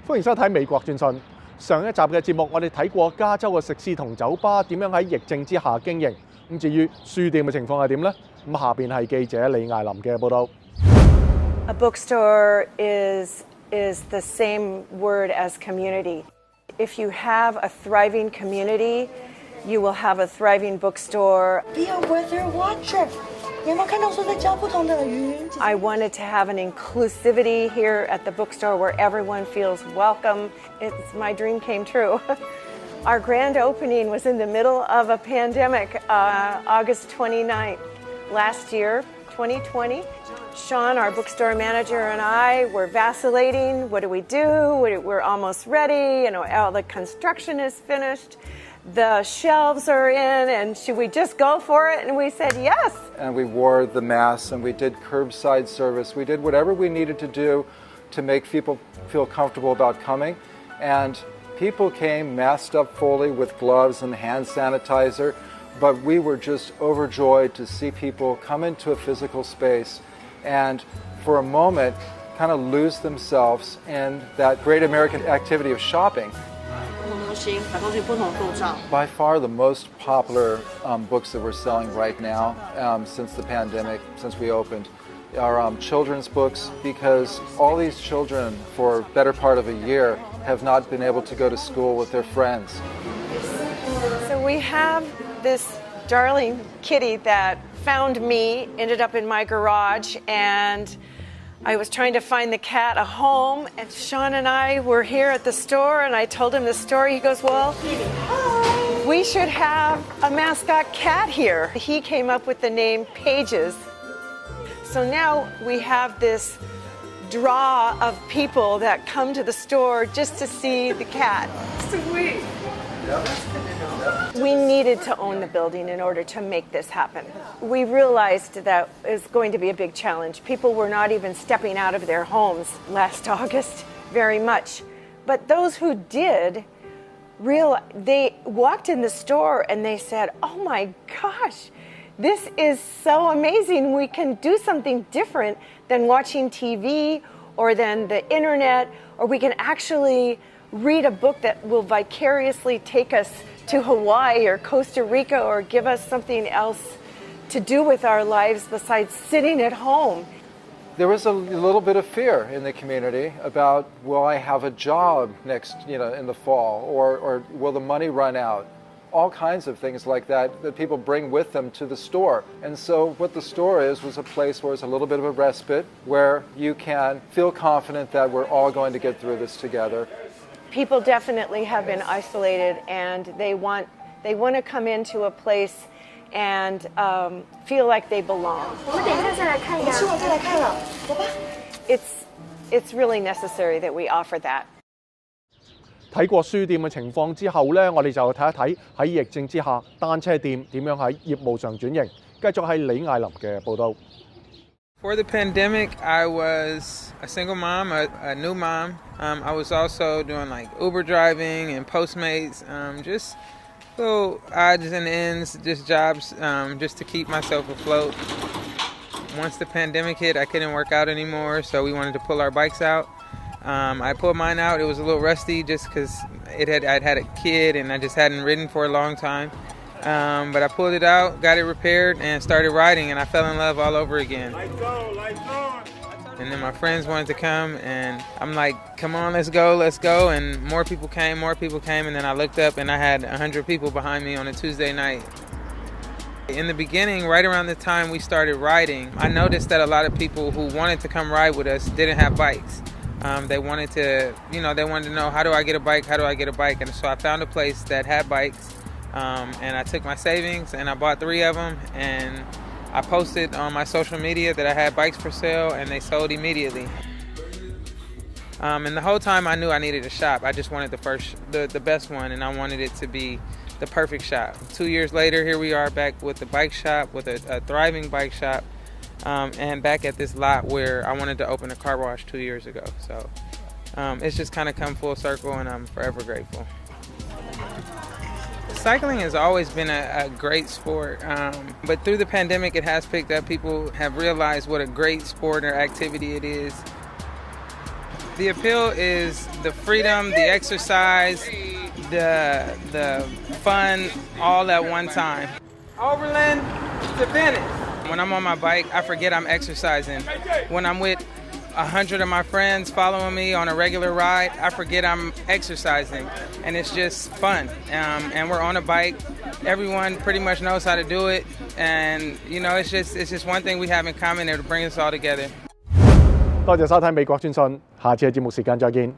歡迎收睇美國專訊。上一集嘅節目，我哋睇過加州嘅食肆同酒吧點樣喺疫症之下經營。咁至於書店嘅情況係點呢？咁下邊係記者李艾琳嘅報導。A bookstore is the same word as community. If you have a thriving community, you will have a thriving bookstore. Be a weather watcher. 你有冇看到說在教不同的語？ I wanted to have an inclusivity here at the bookstore where everyone feels welcome. My dream came true. Our grand opening was in the middle of a pandemic, August 29th last year, 2020. Sean, our bookstore manager, and I were vacillating. What do we do? We're almost ready. All the construction is finished. The shelves are in, and should we just go for it? And we said yes. And we wore the masks, and we did curbside service. We did whatever we needed to do to make people feel comfortable about coming. And people came masked up fully with gloves and hand sanitizer, but we were just overjoyed to see people come into a physical space and for a moment kind of lose themselves in that great American activity of shopping. By far the most popular books that we're selling right now since the pandemic, since we opened, are children's books, because all these children for better part of a year have not been able to go to school with their friends. So we have this darling kitty that found me, ended up in my garage, and I was trying to find the cat a home, and Sean and I were here at the store, and I told him the story. He goes, well, we should have a mascot cat here. He came up with the name Pages. So now we have this draw of people that come to the store just to see the cat. Sweet. We needed to own the building in order to make this happen. We realized that it was going to be a big challenge. People were not even stepping out of their homes last August very much. But those who did, they walked in the store and they said, oh my gosh, this is so amazing. We can do something different than watching TV or than the internet, or we can actually read a book that will vicariously take us to Hawaii or Costa Rica or give us something else to do with our lives besides sitting at home. There was a little bit of fear in the community about, will I have a job next, in the fall, or will the money run out? All kinds of things like that people bring with them to the store. And so what the store was a place where it's a little bit of a respite, where you can feel confident that we're all going to get through this together. People definitely have been isolated, and they want to come into a place and feel like they belong. It's really necessary that we offer that. 睇過書店嘅情況之後呢，我哋就睇一睇喺疫症之下單車店點樣喺業務上轉型。繼續係李艾琳嘅報導。For the pandemic, I was a single mom, a new mom. I was also doing like Uber driving and Postmates, just little odds and ends, just jobs, just to keep myself afloat. Once the pandemic hit, I couldn't work out anymore, so we wanted to pull our bikes out. I pulled mine out. It was a little rusty just because I'd had a kid and I just hadn't ridden for a long time. But I pulled it out, got it repaired, and started riding, and I fell in love all over again. And then my friends wanted to come, and I'm like, come on, let's go. And more people came, and then I looked up, and I had 100 people behind me on a Tuesday night. In the beginning, right around the time we started riding, I noticed that a lot of people who wanted to come ride with us didn't have bikes. They wanted to know, how do I get a bike? And so I found a place that had bikes. And I took my savings and I bought 3 of them, and I posted on my social media that I had bikes for sale, and they sold immediately. And the whole time I knew I needed a shop. I just wanted the best one, and I wanted it to be the perfect shop. 2 years later, here we are back with the bike shop, with a thriving bike shop, and back at this lot where I wanted to open a car wash 2 years ago. So it's just kind of come full circle, and I'm forever grateful. Cycling has always been a great sport, but through the pandemic it has picked up. People have realized what a great sport or activity it is. The appeal is the freedom, the exercise, the fun, all at one time. Overland to Venice. When I'm on my bike, I forget I'm exercising. When I'm with 100 of my friends following me on a regular ride, I forget I'm exercising, and it's just fun. And we're on a bike. Everyone pretty much knows how to do it, and you know, it's just one thing we have in common that will bring us all together. 多謝收睇美國專訊，下次嘅節目時間再見。